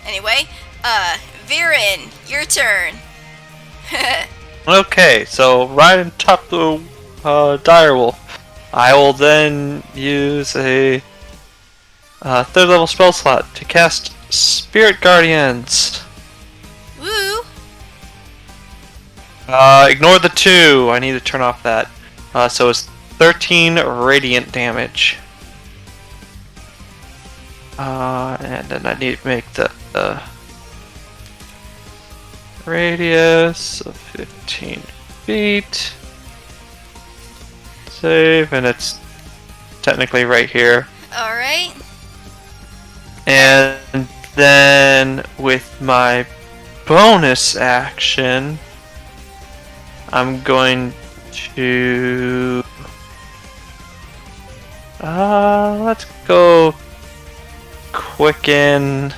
Anyway, Viren, your turn. Okay, so right on top of the direwolf, I will then use a third level spell slot to cast Spirit Guardians. Woo! Ignore the 2. I need to turn off that. So it's 13 radiant damage. And then I need to make the radius of 15 feet. Save, and it's technically right here. Alright. And then with my bonus action, I'm going to let's go quicken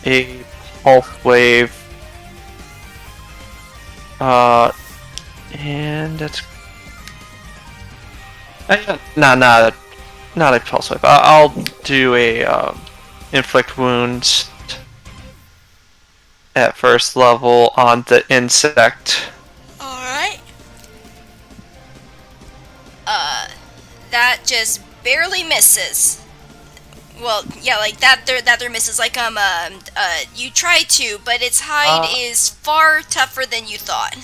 a pulse wave. And that's not a pulse wave. I'll do a inflict wounds at first level on the insect. Alright. That just barely misses. Well, yeah, like that there misses. Like, you try to, but its hide is far tougher than you thought.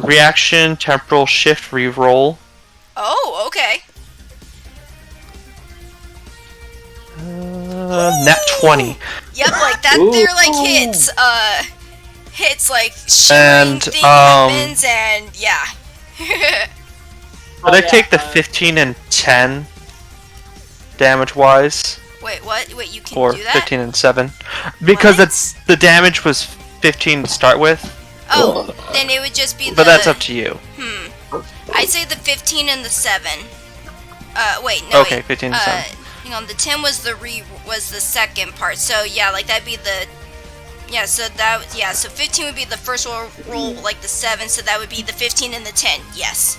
Reaction, temporal shift, reroll. Oh, okay. Nat 20. Yep, like that Ooh. there, like, hits, like, And, thing happens, and, yeah. But I take the 15 and 10 damage-wise. Wait, what? Wait, you can Or do that? 15 and 7. Because What? the damage was 15 to start with. Oh, then it would just be the... But that's up to you. I'd say the 15 and the 7. Wait, no, Okay, wait. 15 and 7. Hang on, the 10 was the second part. So, yeah, like, that'd be the... Yeah, so so 15 would be the first roll, like the 7, so that would be the 15 and the 10, yes.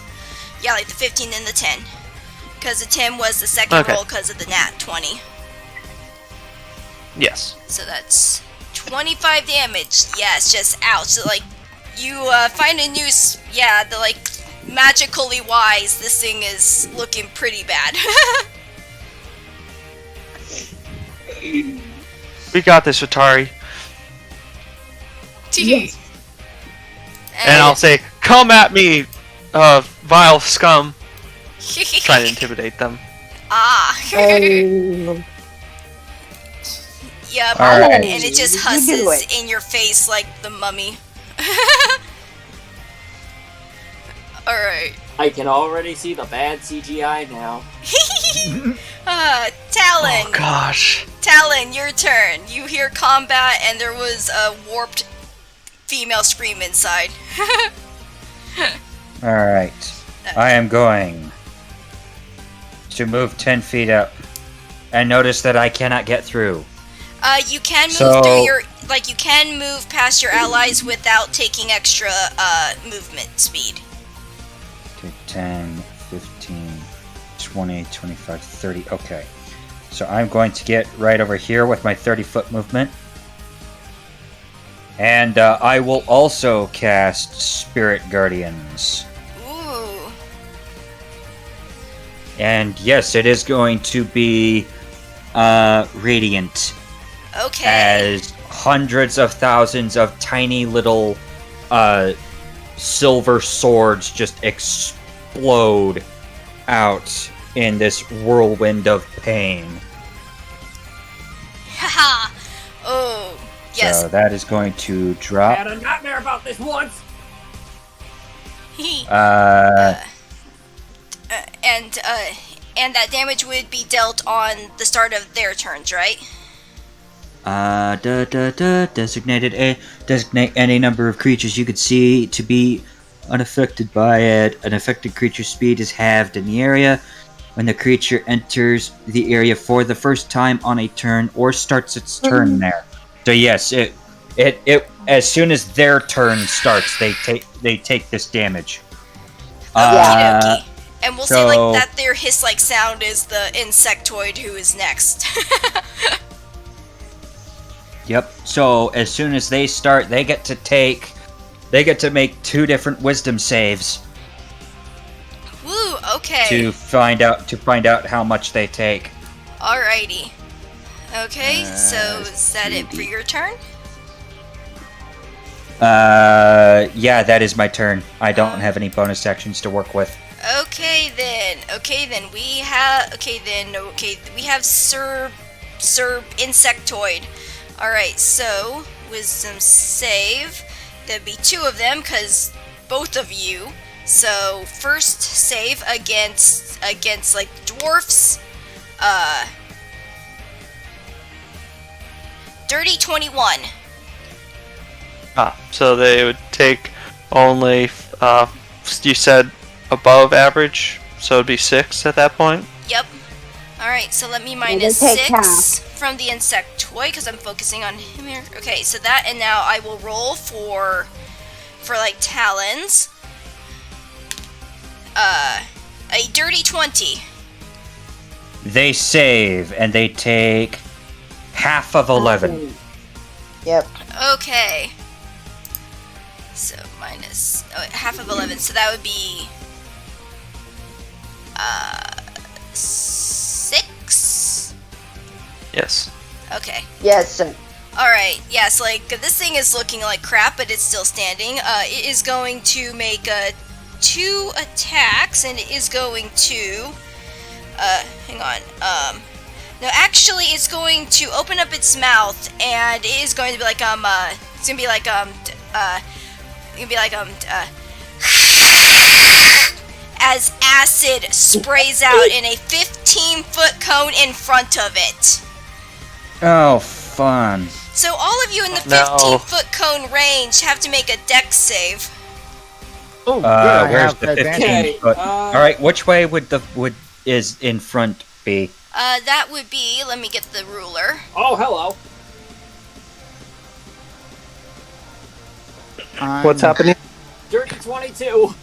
Yeah, like the 15 and the 10. Because the 10 was the second roll because of the nat 20. Yes. So that's 25 damage. Yeah, it's just ouch. So, like, you find a new... the, like, magically wise, this thing is looking pretty bad. We got this, Atari. Yes. And I'll say, come at me, vile scum. Try to intimidate them. Yep, Alright. and it just You do husses it. in your face like the mummy. Alright. I can already see the bad CGI now. Talon. Oh gosh. Talon, your turn. You hear combat and there was a warped female scream inside. Alright. I am going to move 10 feet up. And notice that I cannot get through. You can move So- through your... Like, you can move past your allies without taking extra, movement speed. Okay, 10, 15, 20, 25, 30. Okay. So I'm going to get right over here with my 30-foot movement. And I will also cast Spirit Guardians. Ooh. And yes, it is going to be radiant. Okay. As hundreds of thousands of tiny little silver swords just explode out in this whirlwind of pain. Haha. Oh. Yes. So that is going to I drop. had a nightmare about this once. And that damage would be dealt on the start of their turns, right? Designate any number of creatures you could see to be unaffected by it. An affected creature's speed is halved in the area when the creature enters the area for the first time on a turn or starts its turn there. So yes, it as soon as their turn starts, they take this damage. Okie dokie. And we'll say like So- that their hiss-like sound is the insectoid who is next. Yep. So as soon as they start, they get to make 2 different wisdom saves Woo, okay. to find out how much they take. Alrighty. Okay, so let's is that it for your turn? Yeah, that is my turn. I don't have any bonus actions to work with. Okay then. We have Sir Insectoid. Alright, so wisdom save. There'd be 2 of them, cause both of you. So first save against like dwarfs. Dirty 21. So they would take only, you said above average, so it'd be 6 at that point? Yep. Alright, so let me they minus take 6 from the insectoid because I'm focusing on him here. Okay, so that, and now I will roll for like talons. A dirty 20. They save, and they take half of 11. Yep. Okay. So minus half of 11, so that would be 6. Yes. Okay. Yes, sir. Alright, yes, like, this thing is looking like crap, but it's still standing. It is going to make 2 attacks, and it is going to... hang on. No, actually, it's going to open up its mouth, and it is going to be like, it's gonna be like, as acid sprays out in a 15-foot cone in front of it. Oh, fun. So all of you in the No. 15-foot cone range have to make a dex save. Oh, good. I Where's have the advantage. 15 foot? Alright, which way would is in front be? That would be, let me get the ruler. Oh, hello. What's happening? Dirty 22.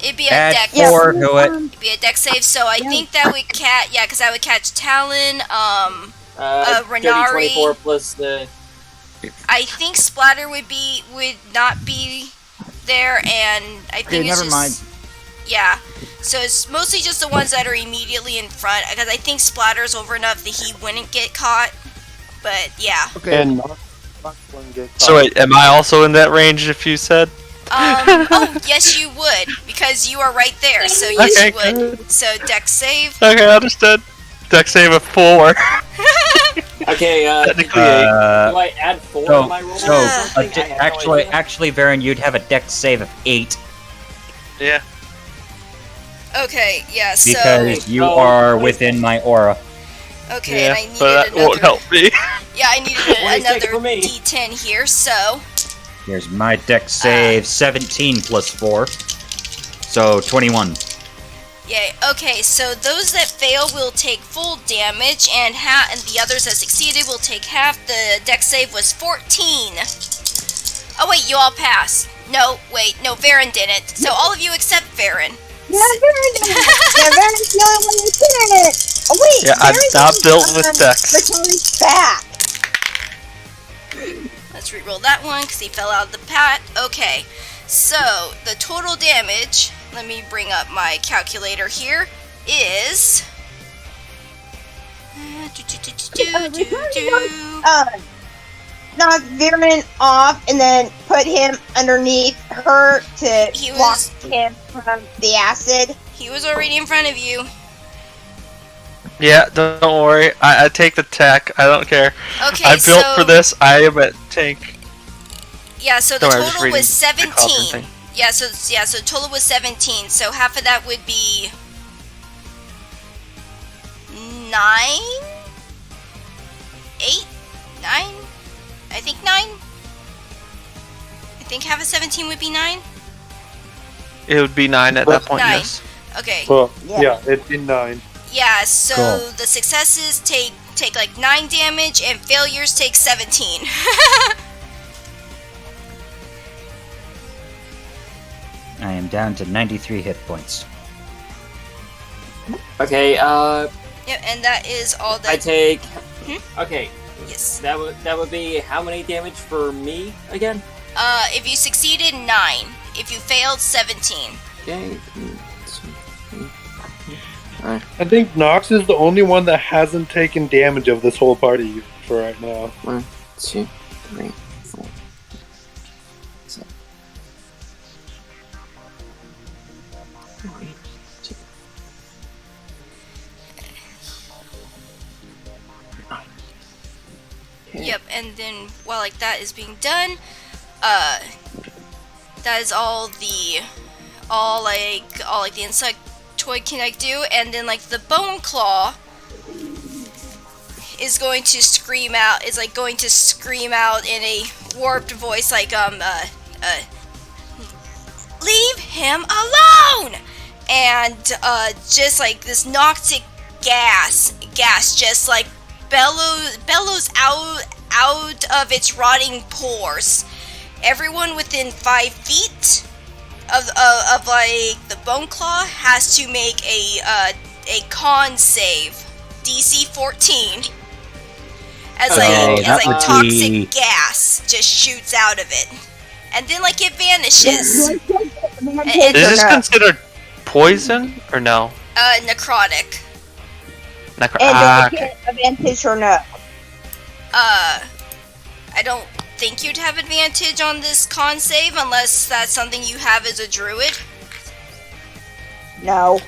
It'd be a Add dex. 4 to it. It'd be a dex save. So I think that would because I would catch Talon. Dirty Renari. 24 plus the... I think Splatter would not be there, and I think Okay, it's never just mind. yeah. So it's mostly just the ones that are immediately in front, because I think Splatter's over enough that he wouldn't get caught. But yeah. Okay. And not one get So wait, am I also in that range if you said? Oh, yes, you would, because you are right there. So yes, Okay, you would. So dex save. Okay, understood. Dex save of 4. Okay, Technically 8. do I add 4 to my roll? so, or something? I have no idea. Actually, Varen, you'd have a dex save of 8 Yeah. Okay, yeah. So because you Oh, are 24. within my aura. okay, Yeah, and I needed but that another. won't help me. Yeah, I needed 26 another for me. D10 here. So Here's my dex save, 17 plus 4. So 21. yay. Okay, so those that fail will take full damage, and the others that succeeded will take half. The dex save was 14. Oh wait, you all passed. No, wait, no, Varen didn't. So all of you except Varen. Yeah, Varen did it. Yeah, Varen's the only one who did it. Oh wait, Yeah, I'm Varen's not on, built with dex. Ricard's back. Let's reroll that one because he fell out of the pat. Okay, so the total damage, let me bring up my calculator here, is... Knock Veerman off and then put him underneath her to He block was- him from the acid. He was already in front of you. Yeah, don't worry. I take the tech. I don't care. Okay, I'm built so... for this. I am at tank. Yeah, so the Don't worry, I'm just total reading was the cauldron 17. thing. So total was 17. So half of that would be 9, 8, 9. I think 9. I think half of 17 would be 9. It would be 9 at that point, 9. yes. Okay. Well, Yeah. yeah, it'd be 9. Yeah. So Cool. the successes take like 9 damage, and failures take 17. I am down to 93 hit points. Okay, Yep, and that is all I that. take... Hmm? Okay, Yes. that would be how many damage for me again? If you succeeded, 9. If you failed, 17. Okay. I think Nox is the only one that hasn't taken damage of this whole party for right now. 1, 2, 3, 4. 7. 8, 2. 9. Okay. Yep, and then while like that is being done, that is all like the insectoid can like do, and then like the bone claw is going to scream out. Is like going to scream out in a warped voice, like leave him alone, and just like this toxic gas just like bellows out of its rotting pores. Everyone within 5 feet of like the bone claw has to make a con save, DC 14. As that would toxic be- gas just shoots out of it, and then like it vanishes. Is this considered poison or no? Necrotic. And Okay. advantage or no? I don't think you'd have advantage on this con save unless that's something you have as a druid. No.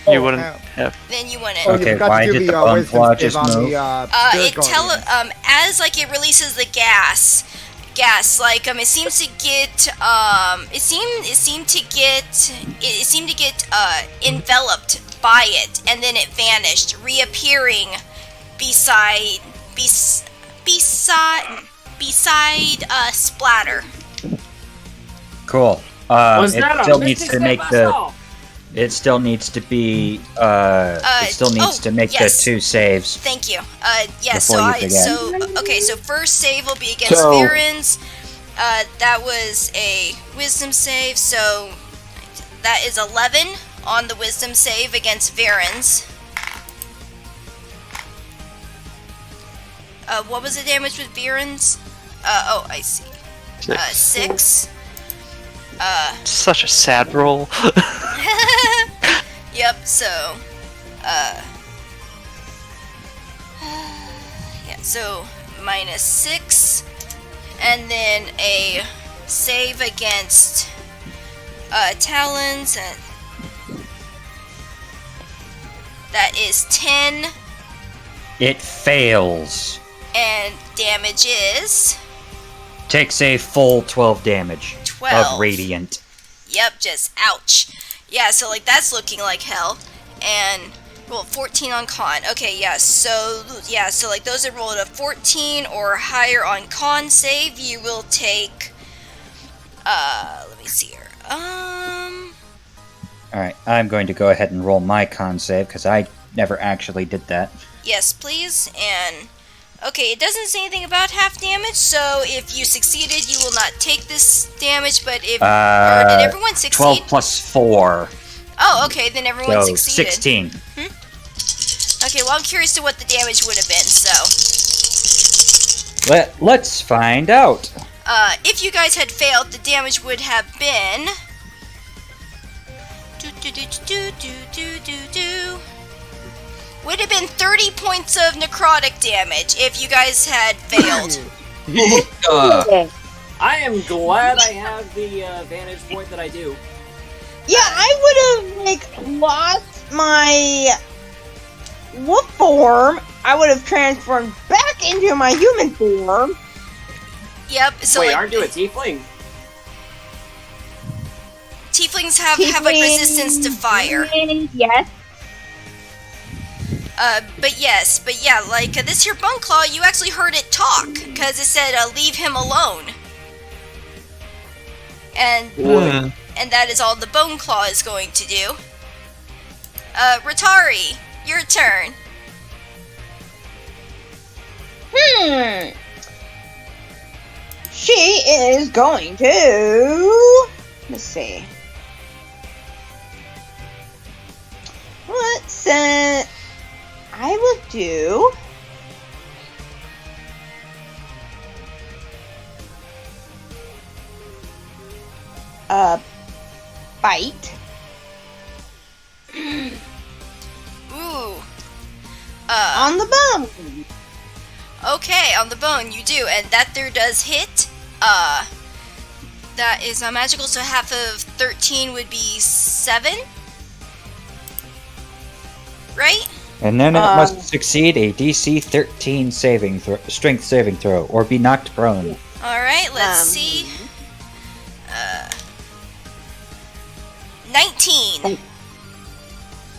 You wouldn't have. Then you wouldn't. Oh, Okay, you forgot why to do did the the bone wisdom claw save just on move? the It as like it releases the gas like it seemed to get enveloped by it, and then it vanished, reappearing beside Splatter. Cool. Was It that a still needs mystic to make step the. myself? It still needs to be. It still needs to make yes. the 2 saves. Thank you. Yeah, Before you forget. okay, so first save will be against So- Virens. That was a wisdom save, so that is 11 on the wisdom save against Virens. What was the damage with Virens? I see. 6. Such a sad roll. Yep, so, yeah, so -6, and then a save against, Talons, and that is 10, It fails. and damage is Takes a full 12 damage 12. of radiant. Yep, just ouch. Yeah, so like that's looking like hell. And well, 14 on con. Okay, yeah, so like those that rolled a 14 or higher on con save, you will take let me see here. Alright, I'm going to go ahead and roll my con save because I never actually did that. Yes, please. And okay, it doesn't say anything about half damage, so if you succeeded, you will not take this damage, but if or did everyone succeed? 12 plus 4. Oh, okay, then everyone So succeeded. 16. Okay, well I'm curious to what the damage would have been, so Let's find out. if you guys had failed, the damage would have been would have been 30 points of necrotic damage if you guys had failed. I am glad I have the vantage point that I do. Yeah, I would have like lost my wolf form. I would have transformed back into my human form. Yep, so Wait, like, aren't you a tiefling? tieflings have like resistance to fire. Yes. But yeah, like this here bone claw, you actually heard it talk because it said, "Leave him alone," and that is all the bone claw is going to do. Ratari, your turn. She is going to. Let's see. Let's will do. Bite. Ooh. On the bone. Okay, on the bone, you do, and that there does hit. That is not magical, so half of 13 would be 7. Right? And then it must succeed a DC 13 strength saving throw, or be knocked prone. Alright, let's see. 19.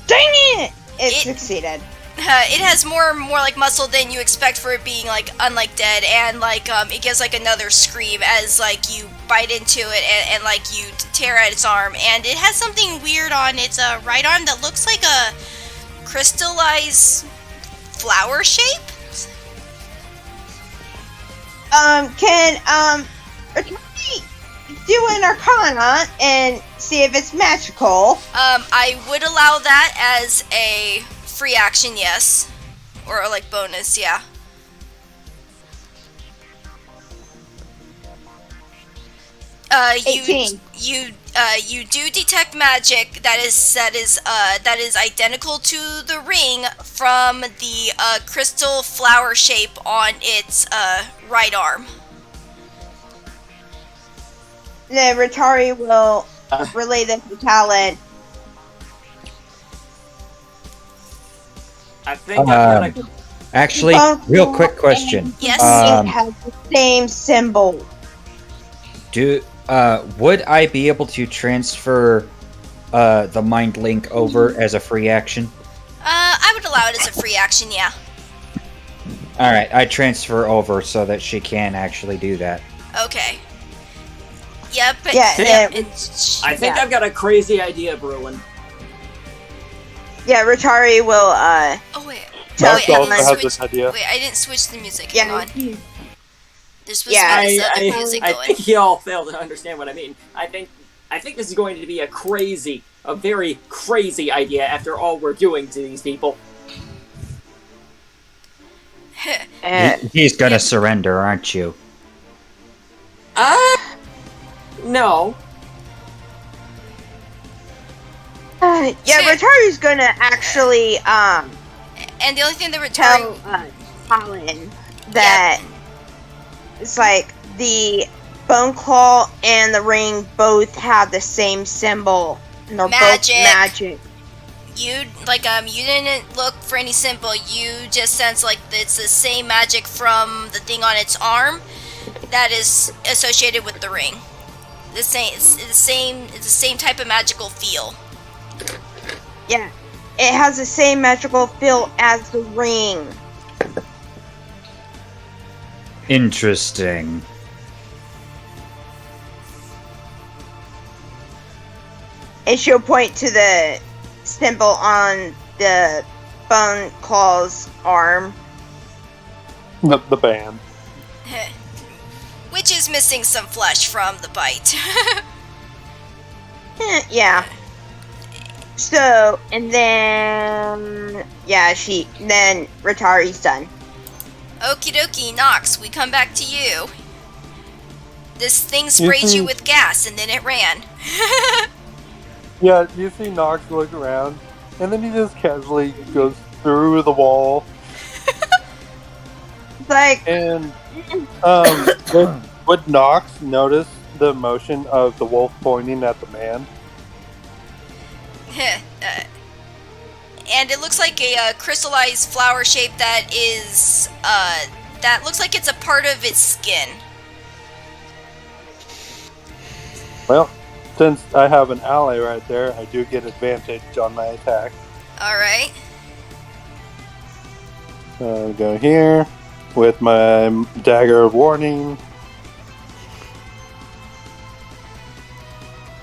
Dang it! It It- succeeded. It has more like muscle than you expect for it being like unlike dead, and like it gives like another scream as like you bite into it and like you tear at its arm, and it has something weird on its right arm that looks like a crystallized flower shape. Can Attorney do an Arcana and see if it's magical? I would allow that as a free action, yes, or like bonus, yeah. You 18. you do detect magic that is identical to the ring from the crystal flower shape on its right arm. The Retari will relay the talent. I think I've got a... Actually, real quick question. Yes. It has the same symbol. Would I be able to transfer the mind link over as a free action? I would allow it as a free action, yeah. Alright, I transfer over so that she can actually do that. Okay. Yep. Yeah, I think I've got a crazy idea brewing. Yeah, Retari will, Oh wait. Knox wait, I also didn't has switch. this idea. Wait, I didn't switch the music. yeah, Hang on. There's supposed Yeah, to be this other music I going. think y'all fail to understand what I mean. I think this is going to be a very crazy idea after all we're doing to these people. He's gonna surrender, aren't you? No. yeah, Retari's gonna actually, And the only thing that tell, Retari Colin that it's like the Bone Claw and the ring both have the same symbol. And they're Magic. both magic. you didn't look for any symbol. You just sense like it's the same magic from the thing on its arm that is associated with the ring. It's the same type of magical feel. Yeah. It has the same magical feel as the ring. Interesting. And she'll point to the symbol on the Bone Claw's arm. The band. Which is missing some flesh from the bite. Yeah. So, and then, yeah, then Retari's done. Okie dokie, Nox, we come back to you. This thing sprayed you with gas and then it ran. Yeah, you see Nox look around, and then he just casually goes through the wall. Like, And would Nox notice the motion of the wolf pointing at the man? And it looks like a crystallized flower shape that is, that looks like it's a part of its skin. Well, since I have an ally right there, I do get advantage on my attack. Alright. So I'll go here with my dagger of warning.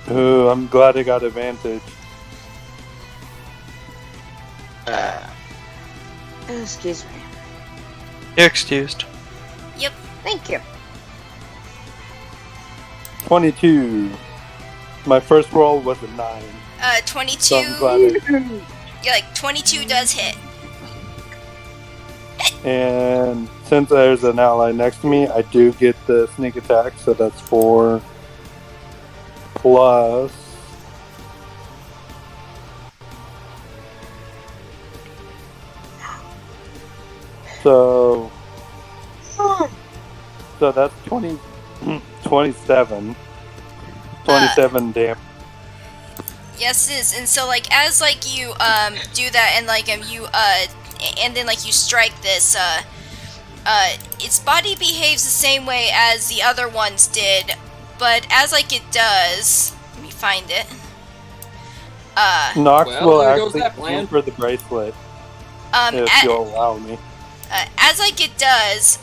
Ooh, I'm glad I got advantage. excuse me. You're excused. Thank you. 22. My first roll was a 9. 22, So I'm glad I... yeah, like 22 does hit. And since there's an ally next to me, I do get the sneak attack, so that's 4 plus. So that's 27 damage. Yes, it is. And so like as like you do that and like you and then like you strike this its body behaves the same way as the other ones did, but as like it does, let me find it. Nox Well, will there goes actually that plan. go for the bracelet if you'll allow me. As like it does,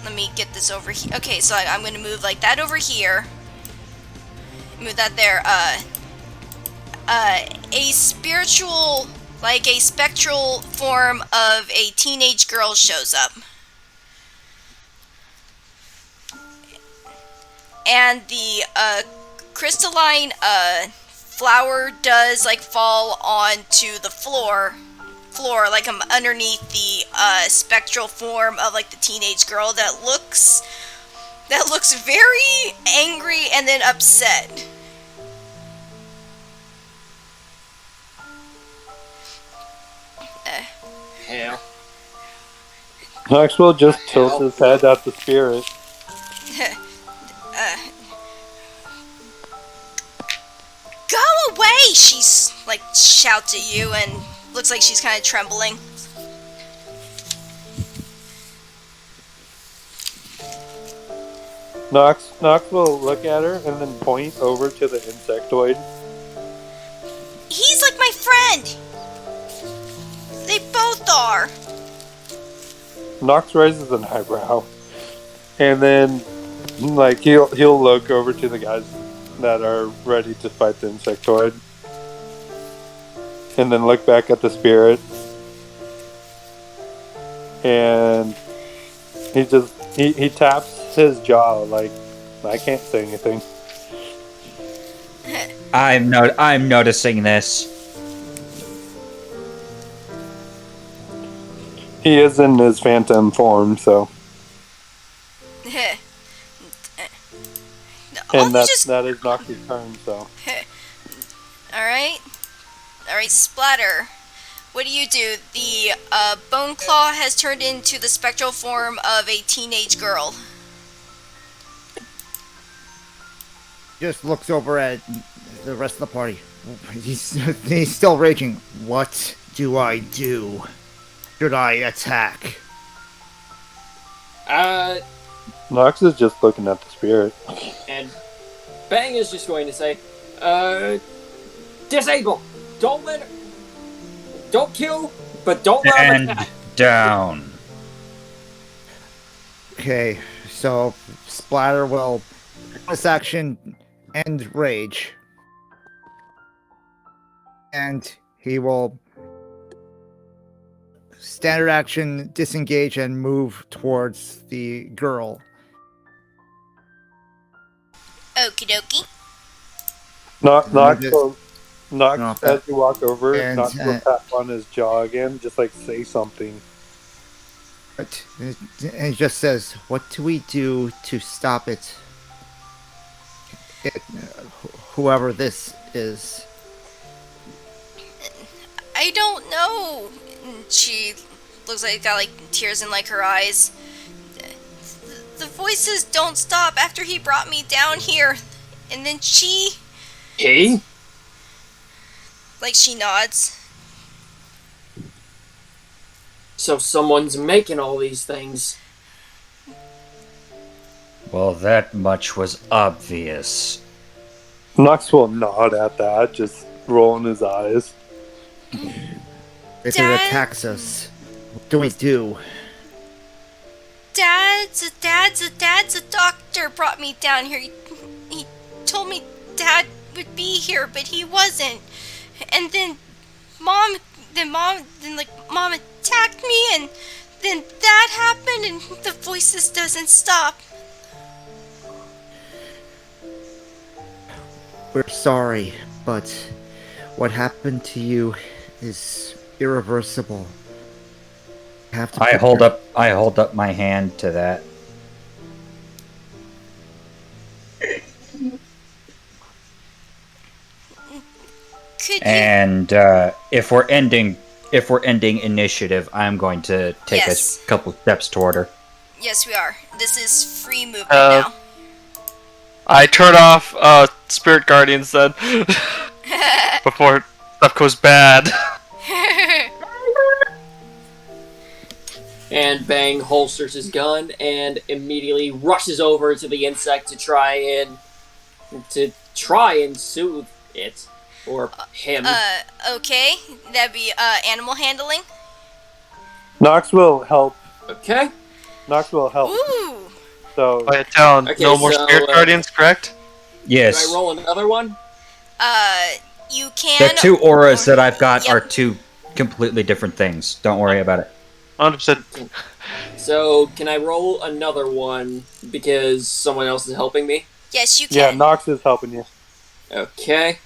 let me get this over here. Okay, so I'm gonna move like that over here. Move that there. A spiritual, like a spectral form of a teenage girl shows up. And the crystalline flower does like fall onto the floor like underneath the spectral form of like the teenage girl that looks very angry and then upset. Hell. Nox will just tilt his head at the spirit. Go away! She's like shouts at you and looks like she's kind of trembling. Nox will look at her and then point over to the insectoid. He's like my friend. They both are. Nox raises an eyebrow, and then like he'll look over to the guys that are ready to fight the insectoid, and then look back at the spirit, and he taps his jaw like, I can't say anything. I'm noticing this. He is in his phantom form, so. And that is Nox's turn, so. Alright, Splatter. What do? The Bone Claw has turned into the spectral form of a teenage girl. Just looks over at the rest of the party. He's still raging. What do I do? Should I attack? Nox is just looking at the spirit. And Bang is just going to say, disable. Don't kill, but don't let him And attack. down. Okay, so Splatter will bonus action end rage. And he will standard action disengage and move towards the girl. Okie dokie. Nox, as you walk over, And, Nox will tap on his jaw again, just like say something. But and he just says, "What do we do to stop it? Whoever this is." I don't know. She looks like got like tears in like her eyes. The voices don't stop after he brought me down here. And then she nods. So someone's making all these things. Well, that much was obvious. Nox will nod at that, just rolling his eyes. If Dad? it attacks us, what do we do? Dad's a doctor brought me down here. He told me Dad would be here, but he wasn't. And then Mom attacked me, and then that happened, and the voices doesn't stop. We're sorry, but what happened to you is irreversible. have to. I hold up my hand to that. Could you? And if we're ending initiative, I'm going to take Yes. a couple steps toward her. Yes, we are. This is free movement Uh, now. I turn off Spirit Guardians then before stuff goes bad. And Bang holsters his gun and immediately rushes over to the insect to try and soothe it or him. Okay. That'd be animal handling. Nox will help. Okay. Nox will help. Ooh. So By town, Okay, no more so, Spirit Guardians, correct? Do Yes. I roll another one? You can. The two auras that I've got Yep. are two completely different things. Don't worry about it. 100%. So can I roll another one because someone else is helping me? Yes, you yeah, can. Nox is helping you. Okay.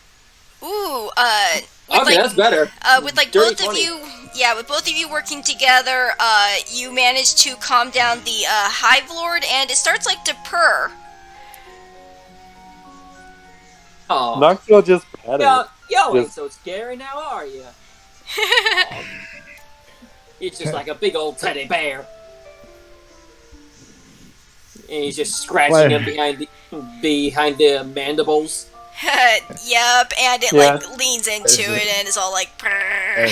Ooh. Okay, that's better. With like Dirty both 20. of you, yeah, with both of you working together, you manage to calm down the Hive Lord, and it starts like to purr. Oh. Nox will just pet Yo, it. yo, ain't Yes. so scary now, are you? It's just like a big old teddy bear. And he's just scratching him behind the mandibles. Yep, and it Yeah. like leans into it and is all like purr.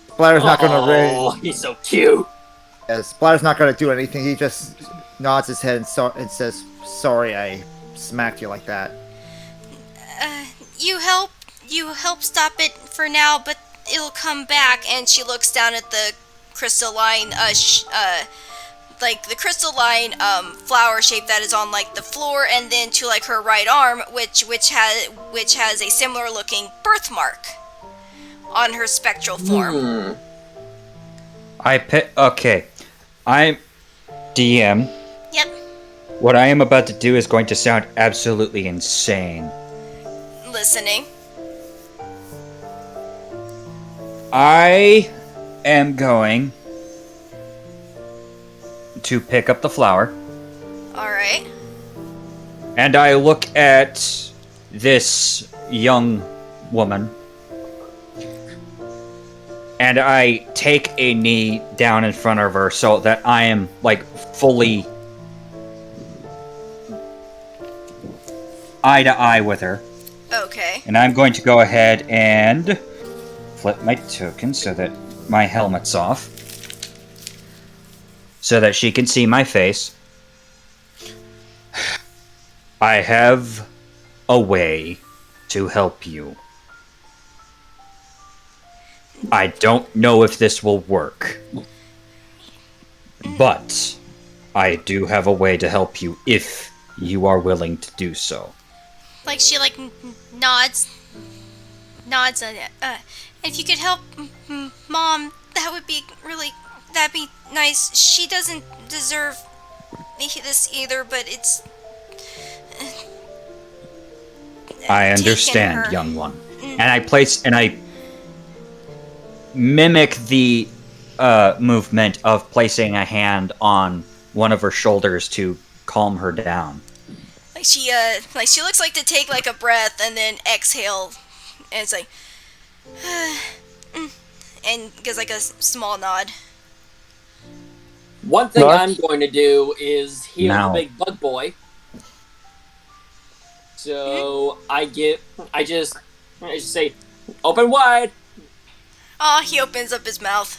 Splatter's not gonna Oh, raise. he's so cute. Splatter's not gonna do anything. He just nods his head and says, "Sorry, I smacked you like that." You help stop it for now, but it'll come back. And she looks down at the crystalline, like the crystalline flower shape that is on like the floor, and then to like her right arm, which has a similar looking birthmark on her spectral form. Okay. I'm DM. Yep. What I am about to do is going to sound absolutely insane. Listening. I am going to pick up the flower, All right. and I look at this young woman, and I take a knee down in front of her so that I am like fully eye to eye with her. Okay. And I'm going to go ahead and flip my token so that my helmet's off. So that she can see my face. I have a way to help you. I don't know if this will work. But I do have a way to help you if you are willing to do so. Like she like nods on it. If you could help Mom, that'd be nice. She doesn't deserve this either, but it's I taken understand, her. young one. And I mimic the movement of placing a hand on one of her shoulders to calm her down. Like she looks like to take like a breath and then exhale, and it's like, and gives like a small nod. One thing Nox? I'm going to do is heal Now. the big bug boy. So I just say, open wide, Oh, he opens up his mouth.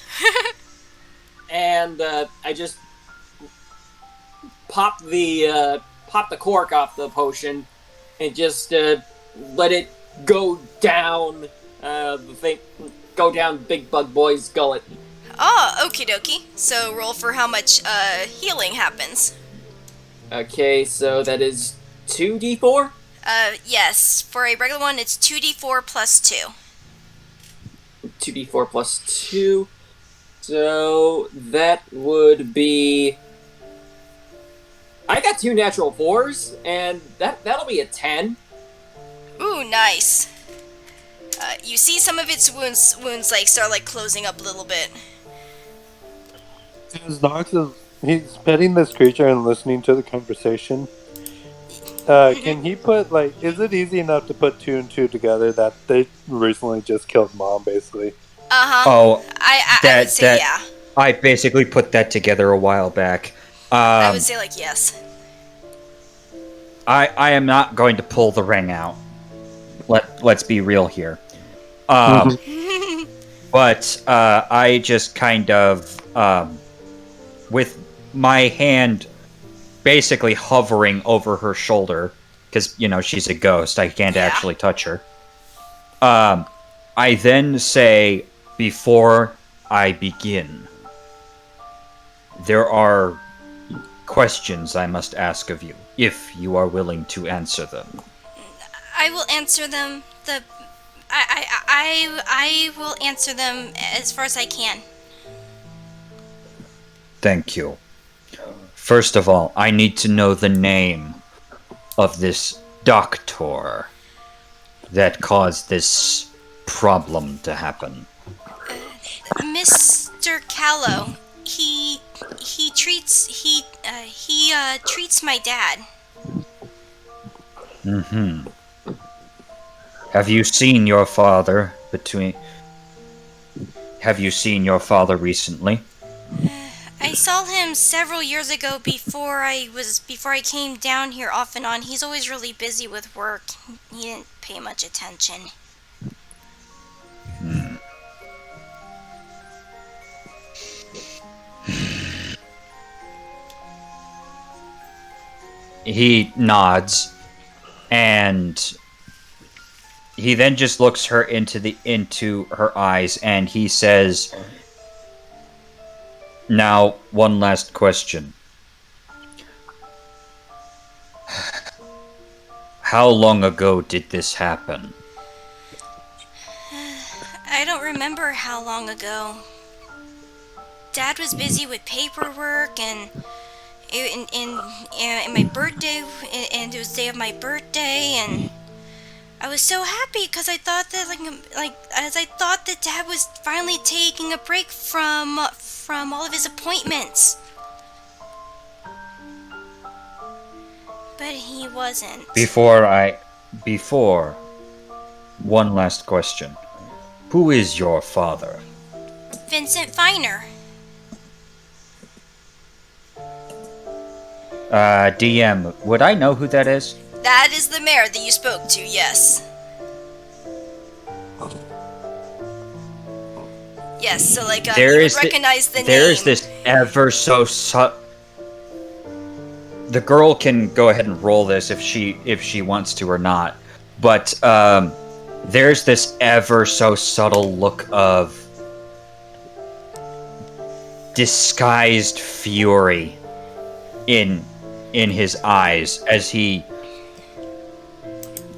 and I just pop the cork off the potion, and just let it go down go down Big Bug Boy's gullet. Oh, okie dokie. So roll for how much healing happens. Okay, so that is 2d4. Yes. For a regular one, it's 2d4 plus 2. 2d4 plus 2. So that would be. I got 2 natural 4s, and that'll be a 10. Ooh, nice. You see some of its wounds like start like closing up a little bit, As Nox is he's petting this creature and listening to the conversation. Can he put is it easy enough to put two and two together that they recently just killed Mom, basically? Oh, I would say yeah. I basically put that together a while back. I would say like yes. I am not going to pull the ring out. Let's be real here. But I just kind of, with my hand basically hovering over her shoulder, because, she's a ghost, I can't actually touch her. I then say, before I begin, there are questions I must ask of you, if you are willing to answer them. I will answer them. I will answer them as far as I can. Thank you. First of all, I need to know the name of this doctor that caused this problem to happen. Mr. Callow. He treats my dad. Mm-hmm. Have you seen your father recently? I saw him several years ago before I came down here off and on. He's always really busy with work. He didn't pay much attention. He nods, and he then just looks her into her eyes, and he says, "Now, one last question. How long ago did this happen?" I don't remember how long ago. Dad was busy with paperwork and my birthday, and it was the day of my birthday, and I was so happy because I thought that I thought that Dad was finally taking a break from all of his appointments, but he wasn't. Before, one last question. Who is your father? Vincent Feiner. DM, would I know who that is? That is the mayor that you spoke to, yes. Yes, so you would recognize the name. There's this ever so the girl can go ahead and roll this if she wants to or not, but there's this ever so subtle look of disguised fury in his eyes as he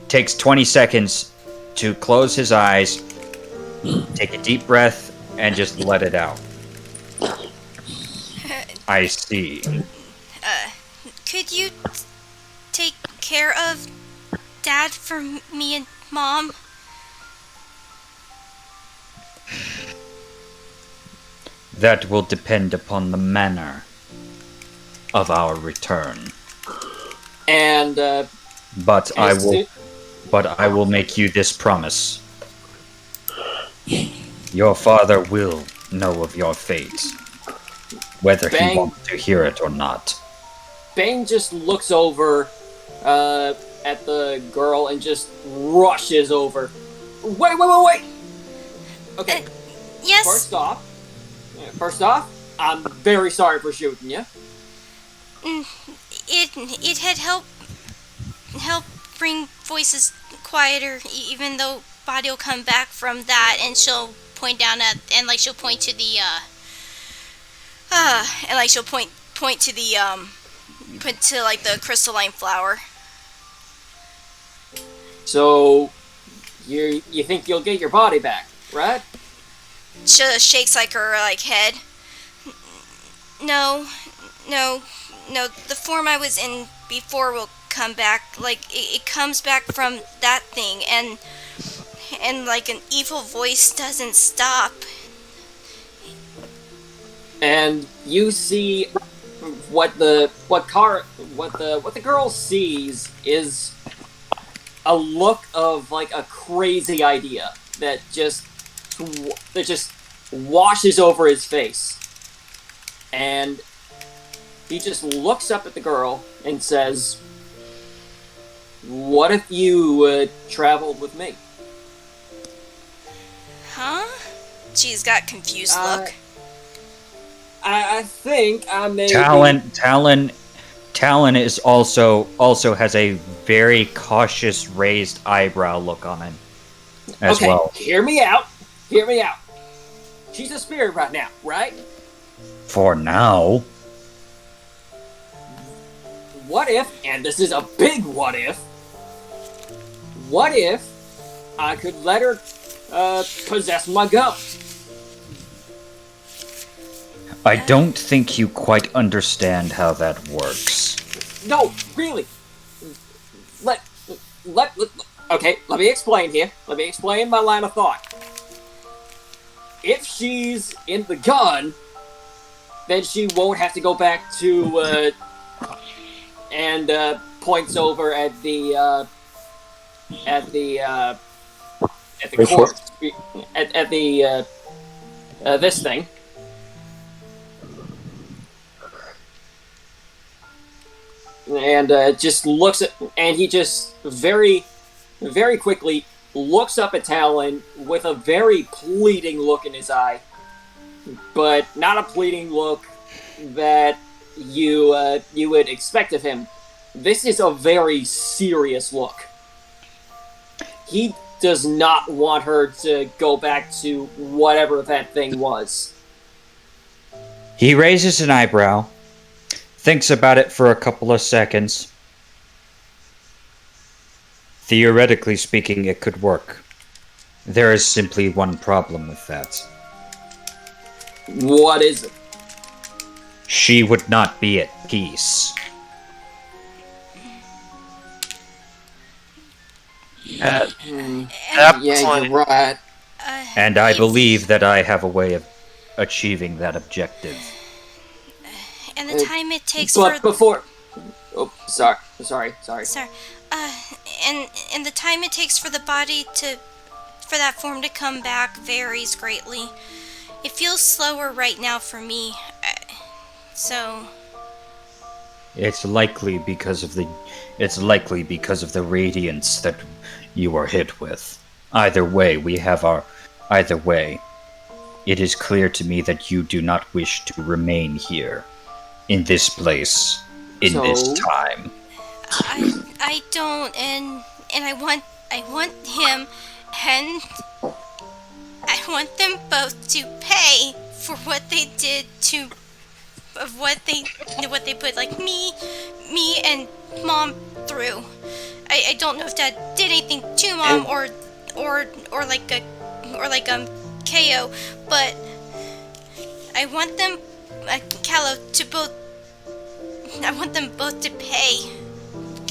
takes 20 seconds to close his eyes, take a deep breath, and just let it out. I see. Could you take care of Dad for me and Mom? That will depend upon the manner of our return. And But I will make you this promise. Your father will know of your fate, whether he wants to hear it or not. Bane just looks over at the girl and just rushes over. Wait! Okay. Yes? First off, I'm very sorry for shooting you. It had helped bring voices quieter, even though Body will come back from that, and she'll point down at, and she'll point to the she'll point to the the crystalline flower. So you think you'll get your body back, right? She shakes her head. No, the form I was in before will come back. It comes back from that thing, and an evil voice doesn't stop. and you see what the girl sees is a look of like a crazy idea that just washes over his face, and he just looks up at the girl and says, "What if you traveled with me?" Huh? She's got confused look. I think I may. Talon is also has a very cautious raised eyebrow look on him as okay, well. Hear me out. Hear me out. She's a spirit right now, right? For now. What if, and this is a big what if I could let her possess my ghost? I don't think you quite understand how that works. No, really. Okay, let me explain here. Let me explain my line of thought. If she's in the gun, then she won't have to go back to, and points over at the court, at the this thing. And just looks at, and he just very, very quickly looks up at Talon with a very pleading look in his eye, but not a pleading look that you would expect of him. This is a very serious look. He does not want her to go back to whatever that thing was. He raises an eyebrow, thinks about it for a couple of seconds. Theoretically speaking, it could work. There is simply one problem with that. What is it? She would not be at peace. At Yeah, that you're point, right. And I believe that I have a way of achieving that objective. And the time it takes But for before... Oh, sorry. sorry, and the time it takes for the body for that form to come back varies greatly. It feels slower right now for me, so It's likely because of the radiance that you are hit with. Either way, it is clear to me that you do not wish to remain here, in this place, in this time. I don't, and I want him, and I want them both to pay for what they did to, of what they put like me and Mom through. I don't know if Dad did anything to Mom or KO, but I want them, Callow, to both. I want them both to pay.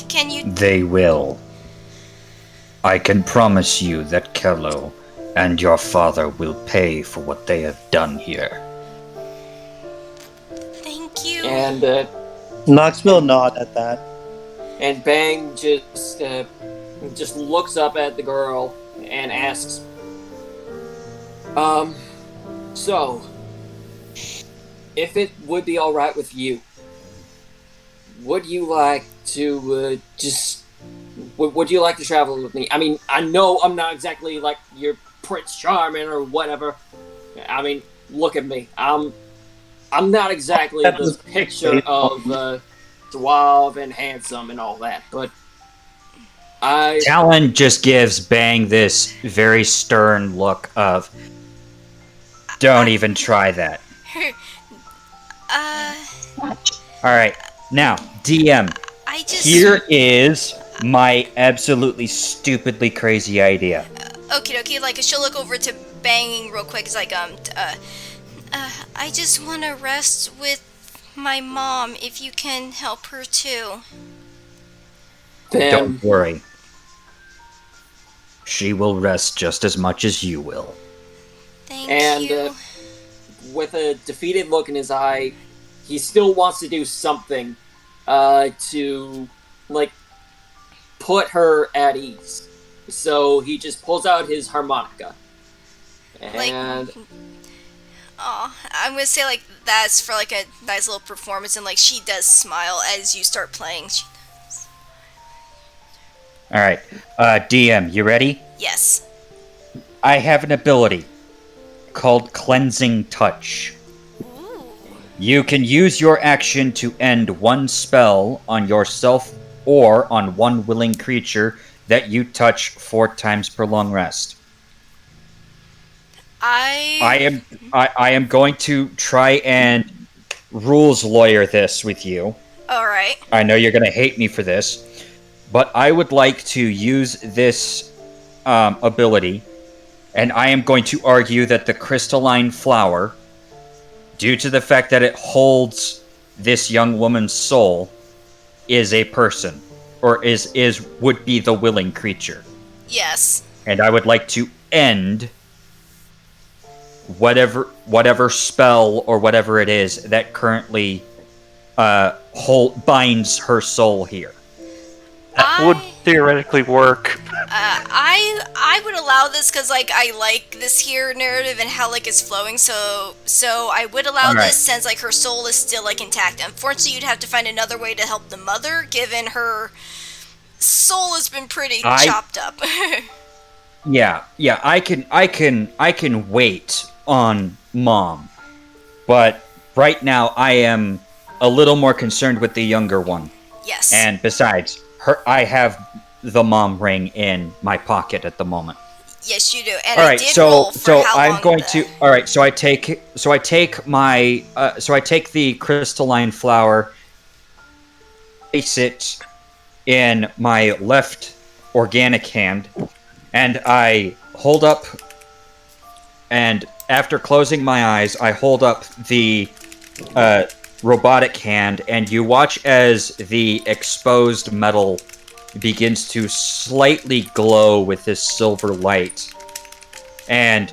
Can you? They will. I can promise you that Kello and your father will pay for what they have done here. Thank you. And Knoxville nod at that. And Bang just looks up at the girl and asks, so, if it would be alright with you, would you like to, would you like to travel with me? I mean, I know I'm not exactly like your Prince Charming or whatever. I mean, look at me. I'm not exactly the picture of, suave and handsome and all that, but Talon just gives Bang this very stern look of, don't even try that. Alright, now, DM, here is my absolutely stupidly crazy idea. Okay, like she'll look over to Banging real quick. It's like, I just want to rest with my mom, if you can help her too. Don't worry. She will rest just as much as you will. Thank you. with a defeated look in his eye, he still wants to do something to, like, put her at ease. So he just pulls out his harmonica. And... Oh, I'm gonna say, like, that's for, like, a nice little performance, and, like, she does smile as you start playing. Alright, DM, you ready? Yes. I have an ability called Cleansing Touch. Ooh. You can use your action to end one spell on yourself or on one willing creature that you touch 4 times per long rest. I am going to try and rules lawyer this with you. Alright. I know you're going to hate me for this, but I would like to use this ability, and I am going to argue that the crystalline flower, due to the fact that it holds this young woman's soul, is a person, or would be the willing creature. Yes. And I would like to end whatever spell or whatever it is that currently binds her soul here. That would theoretically work. I would allow this because, like, I like this here narrative and how, like, it's flowing, so I would allow this since, like, her soul is still, like, intact. Unfortunately, you'd have to find another way to help the mother, given her soul has been pretty chopped up. Yeah, I can wait on Mom, but right now I am a little more concerned with the younger one. Yes. And besides, I have the mom ring in my pocket at the moment. Yes, you do. And all I right, did so roll for how I'm long going to. All right, so I take the crystalline flower, place it in my left organic hand, and I hold up. And after closing my eyes, I hold up the robotic hand, and you watch as the exposed metal begins to slightly glow with this silver light. And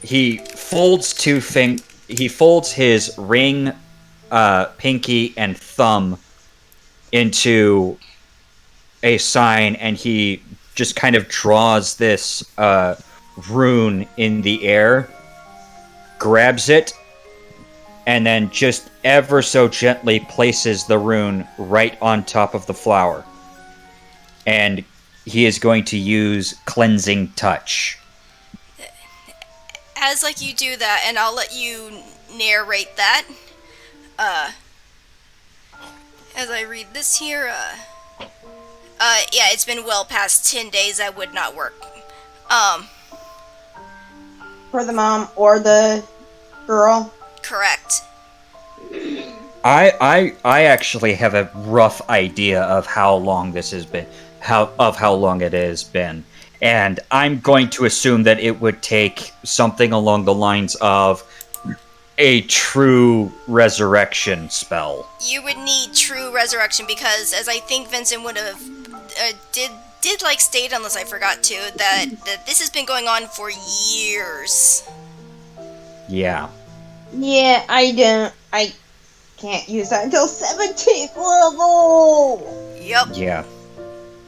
he folds his ring, pinky, and thumb into a sign, and he just kind of draws this rune in the air, grabs it, and then just ever so gently places the rune right on top of the flower. And he is going to use Cleansing Touch. As, like, you do that, and I'll let you narrate that, as I read this here, yeah, it's been well past 10 days, that would not work. For the mom or the girl? Correct. I actually have a rough idea of how long this has been, how long it has been, and I'm going to assume that it would take something along the lines of a true resurrection spell. You would need true resurrection because, as I think Vincent would have did like state, unless I forgot to, that this has been going on for years. Yeah. Yeah, I can't use that until 17th level! Yep. Yeah.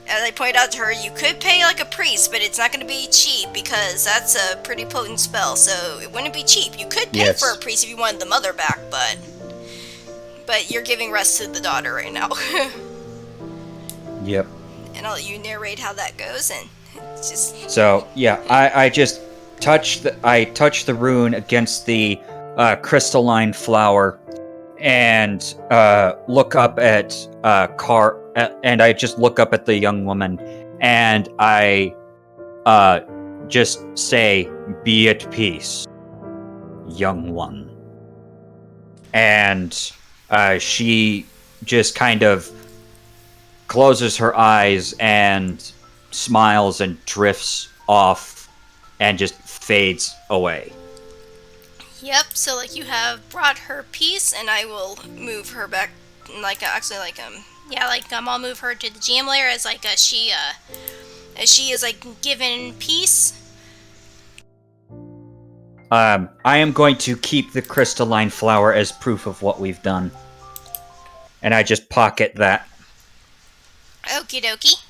As I pointed out to her, you could pay like a priest, but it's not going to be cheap because that's a pretty potent spell, so it wouldn't be cheap. You could pay for a priest if you wanted the mother back, but you're giving rest to the daughter right now. Yep. And I'll let you narrate how that goes, and it's just... So, yeah, I just touch the rune against the crystalline flower and look up at and I just look up at the young woman, and I just say, "Be at peace, young one." And she just kind of closes her eyes and smiles and drifts off and just fades away. Yep, so like you have brought her peace, and I will move her back, like I'll move her to the GM layer as like she is like given peace. I am going to keep the crystalline flower as proof of what we've done. And I just pocket that. Okie dokie.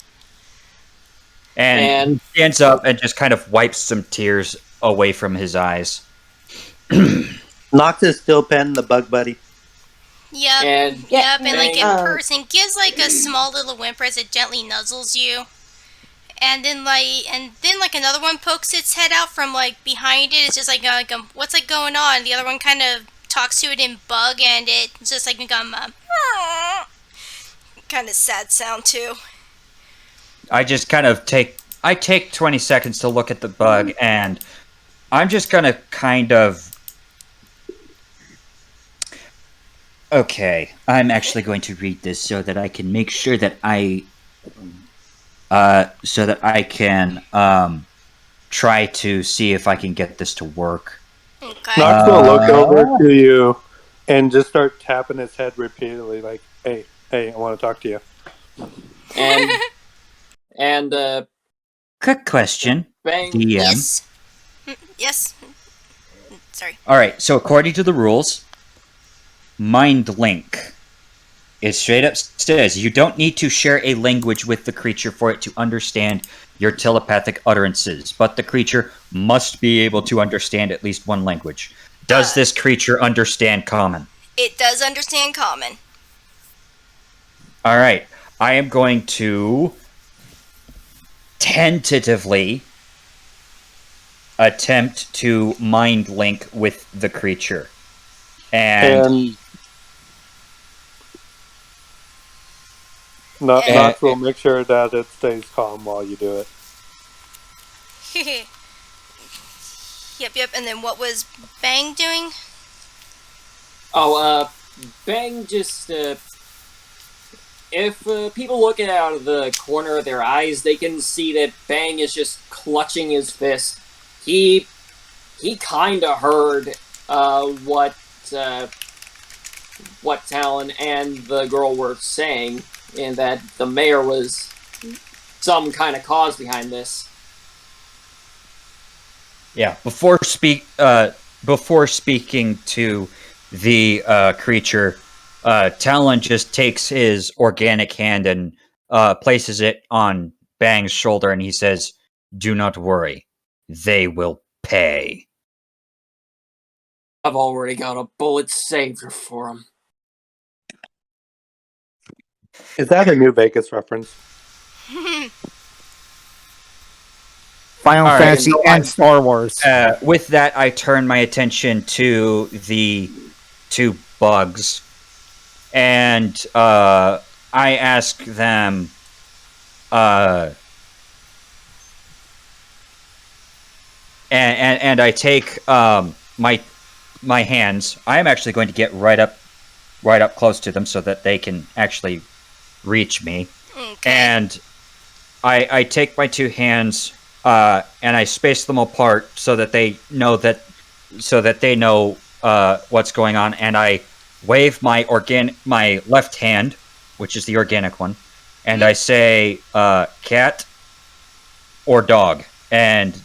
And he stands up and just kind of wipes some tears away from his eyes. Nox is still petting the bug buddy. Yep. And Yep, and like in Um, person, gives like a small little whimper as it gently nuzzles you, and then like another one pokes its head out from like behind it. It's just like what's like going on? The other one kind of talks to it in bug, and it's just like kind of sad sound too. I just kind of take 20 seconds to look at the bug, and I'm just gonna kind of... Okay, I'm actually going to read this so that I can make sure that I can try to see if I can get this to work. Okay. Nox will look over to you and just start tapping his head repeatedly, like, hey, I want to talk to you. And Quick question, bang. DM. Yes. Yes. Sorry. Alright, so according to the rules, Mind Link. It straight up says you don't need to share a language with the creature for it to understand your telepathic utterances, but the creature must be able to understand at least one language. Does this creature understand Common? It does understand Common. Alright, I am going to tentatively attempt to Mind Link with the creature. And Nox will make sure that it stays calm while you do it. Yep. And then what was Bang doing? Bang just, if people look it out of the corner of their eyes, they can see that Bang is just clutching his fist. He kinda heard, what Talon and the girl were saying, and that the mayor was some kind of cause behind this. Yeah, before speaking to the creature, Talon just takes his organic hand and places it on Bang's shoulder, and he says, "Do not worry, they will pay." I've already got a bullet saved for him. Is that a new Vegas reference? Final All right. Fantasy and Star Wars. With that, I turn my attention to the two bugs, and I ask them, and I take my hands. I am actually going to get right up close to them so that they can actually reach me. Okay. And I take my two hands and I space them apart so that they know what's going on, and I wave my left hand, which is the organic one, and I say cat or dog. And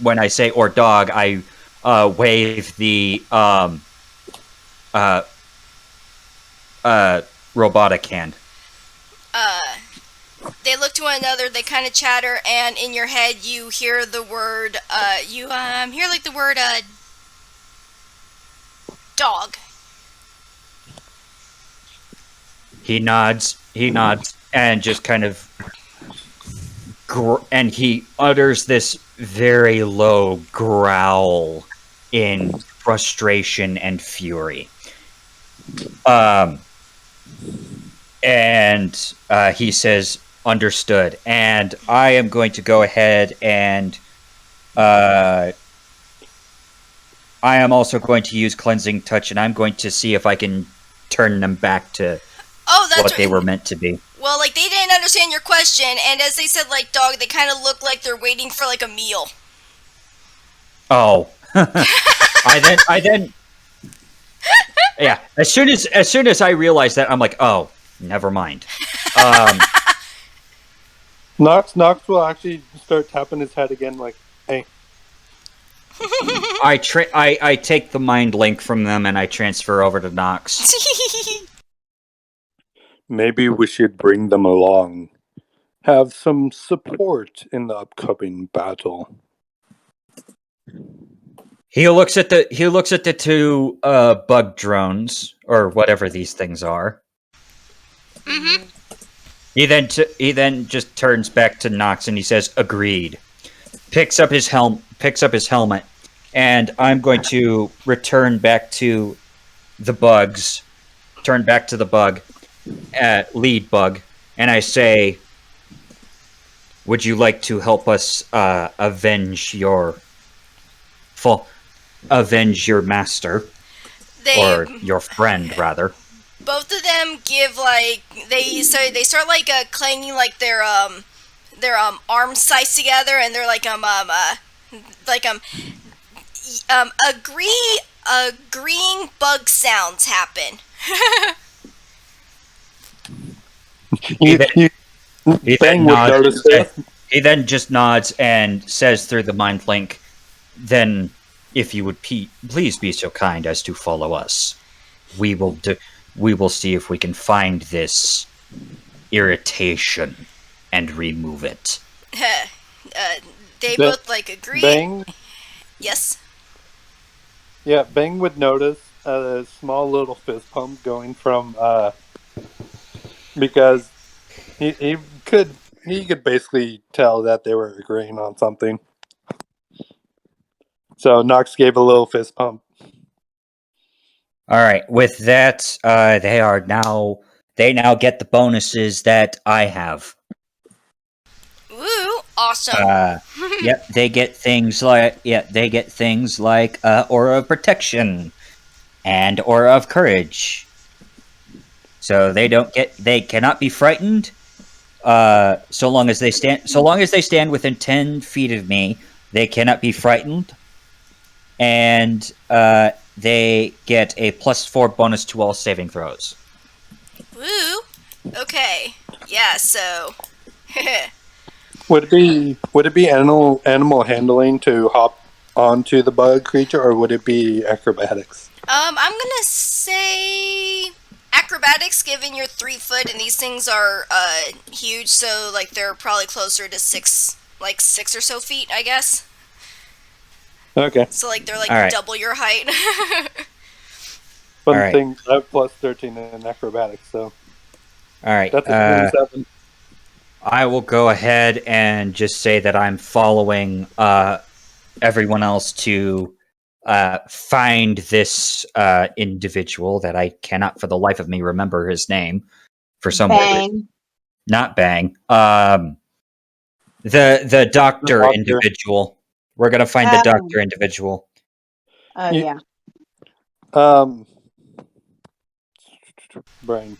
when I say or dog, I wave the robotic hand. They look to one another, they kind of chatter, and in your head you hear the word, hear like the word, dog. He nods, and just kind of... and he utters this very low growl in frustration and fury. And he says, "Understood." And I am going to go ahead and I am also going to use Cleansing Touch, and I'm going to see if I can turn them back to what they were meant to be. Well, like, they didn't understand your question, and as they said, like, dog, they kind of look like they're waiting for, like, a meal. Oh. I then yeah, as soon as I realized that, I'm like, oh, never mind. Nox will actually start tapping his head again, like, hey. I take the mind link from them and I transfer over to Nox. Maybe we should bring them along. Have some support in the upcoming battle. He looks at the two bug drones or whatever these things are. Mm-hmm. He then just turns back to Nox and he says, "Agreed." Picks up his helmet, and I'm going to return back to the bugs. Turn back to the bug, lead bug, and I say, "Would you like to help us avenge your master, or your friend, rather?" Both of them give like they start like clanging like their arm sights together, and they're like agreeing bug sounds happen. He Bang would notice this. He then just nods and says through the mind link, "Then, if you would please be so kind as to follow us, we will see if we can find this irritation and remove it." They both like agree. Bang. Yes. Yeah, Bang would notice a small little fist pump going from because he could basically tell that they were agreeing on something. So Nox gave a little fist pump. All right. With that, they now get the bonuses that I have. Woo! Awesome. Yep, they get things like Aura of Protection and Aura of Courage. So they cannot be frightened. So long as they stand within 10 feet of me, they cannot be frightened. And they get a +4 bonus to all saving throws. Woo! Okay. Yeah. So. Would it be animal handling to hop onto the bug creature, or would it be acrobatics? I'm gonna say acrobatics, given you're 3 foot and these things are huge, so like they're probably closer to 6 or so feet, I guess. Okay. So like they're like Alright. double your height. Fun Alright. thing, I have +13 in acrobatics, so All right. that's a 27. I will go ahead and just say that I'm following everyone else to find this individual that I cannot for the life of me remember his name for some reason. Bang. Not Bang. The doctor doctor. individual. We're gonna find the doctor individual. Oh, You- yeah. Brain.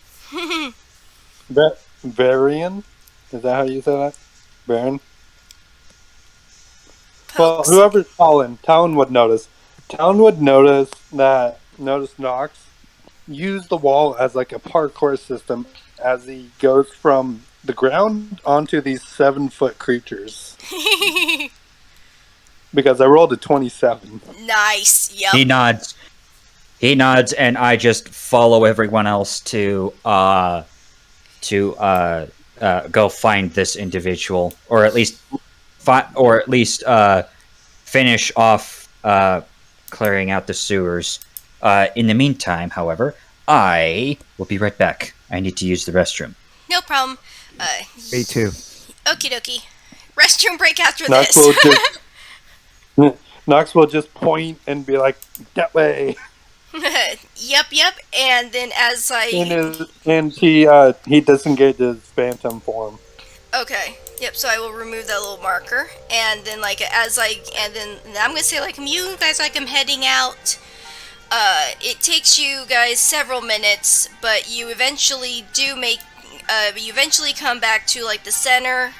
Varian? Is that how you say that? Baron? Well, Pokes. whoever's Talon would notice. Talon would notice Nox use the wall as like a parkour system as he goes from the ground onto these 7-foot creatures. Because I rolled a 27. Nice. Yep. He nods. He nods, and I just follow everyone else to go find this individual, or at least finish off clearing out the sewers. In the meantime, however, I will be right back. I need to use the restroom. No problem. Me too. Okie dokie. Restroom break after Nox this. Nox will just point and be like, that way. Yep. And then as I And he disengages phantom form. okay, yep. So I will remove that little marker, and then I'm gonna say like you guys like I'm heading out. It takes you guys several minutes, but you eventually come back to like the center.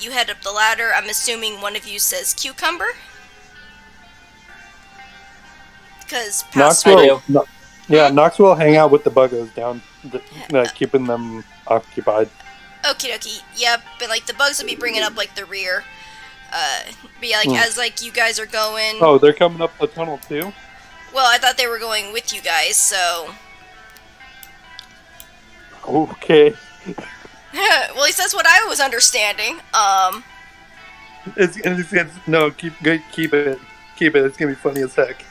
You head up the ladder. I'm assuming one of you says cucumber. Because Nox will hang out with the buggos down, keeping them occupied. Okie dokie. Yep, but like the bugs will be bringing up like the rear. But yeah, like as like you guys are going. Oh, they're coming up the tunnel too? Well, I thought they were going with you guys, so. Okay. Well, at least that's what I was understanding. No, keep it. Keep it. It's gonna be funny as heck.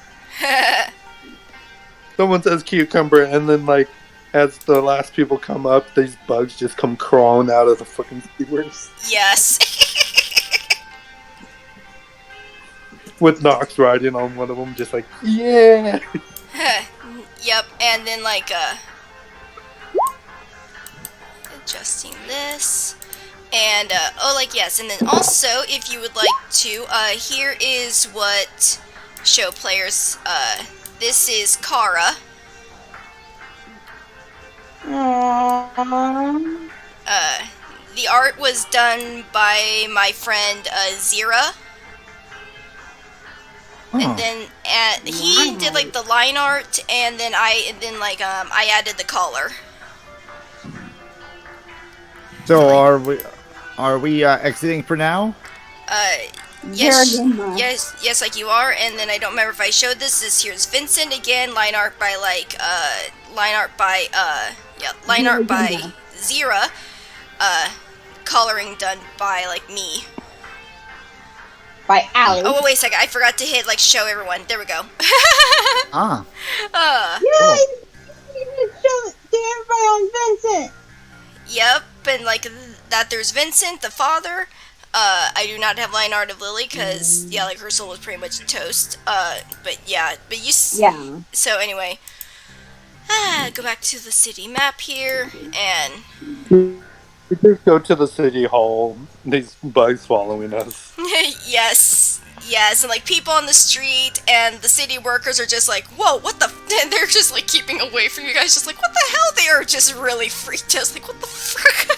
Someone says cucumber, and then like, as the last people come up, these bugs just come crawling out of the fucking sewers. Yes. With Nox riding on one of them, just like, yeah. Yep, and then like adjusting this. And oh, like yes, and then also if you would like to, here is what show players. This is Kara. Aww. The art was done by my friend Zira. And then he did like the line art, and then I added the color. So are we exiting for now? Yes, Very good. yes, like you are. And then I don't remember if I showed this. Here's Vincent again. Line art by Zira. Coloring done by like me. By Allie. Oh wait a second, I forgot to hit like show everyone. There we go. Ah. Yay! You can show to everybody on Vincent. Yep, and like that there's Vincent, the father. I do not have line art of Lily because yeah, like her soul was pretty much toast. But you. Yeah. So anyway, go back to the city map here, and We just go to the city hall. These bugs following us. yes, and like people on the street and the city workers are just like, whoa, what the? And they're just like keeping away from you guys, just like, what the hell? They are just really freaked out, like, what the frick?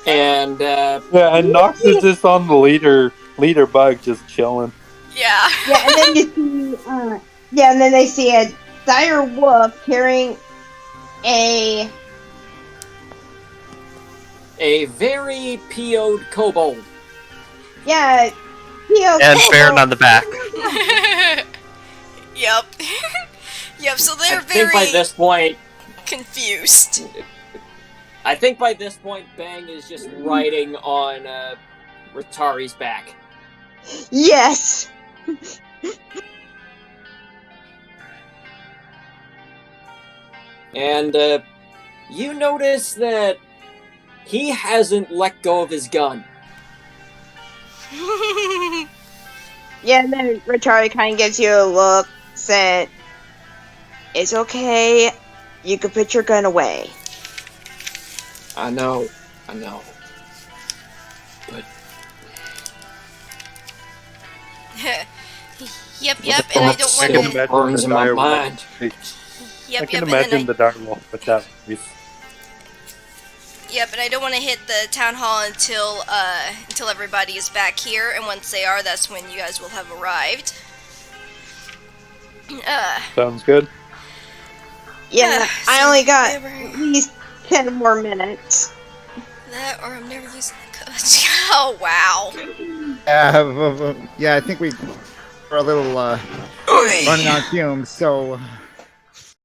And Yeah, and Nox is just on the leader bug, just chilling. Yeah. Yeah, and then you see, and then they see a dire wolf carrying a very PO'd kobold. yeah, P.O. And Baron on the back. Yep. Yep. So they're I think by very this point, confused. Bang is just riding on Ratari's back. Yes. And you notice that he hasn't let go of his gun. Yeah, and then Richard kind of gives you a look, said, "It's okay. You can put your gun away." I know. But Yep. And I don't I want can to. imagine burns the in my dire mind. wolf. Yep. I can And imagine then the dire wolf with that face. Yep. And I don't want to hit the town hall until everybody is back here. And once they are, that's when you guys will have arrived. Sounds good. Yeah, I so only got they were- at least 10 more minutes. That or I'm never using the coach. Oh wow. Yeah, I think we are a little running on fumes, so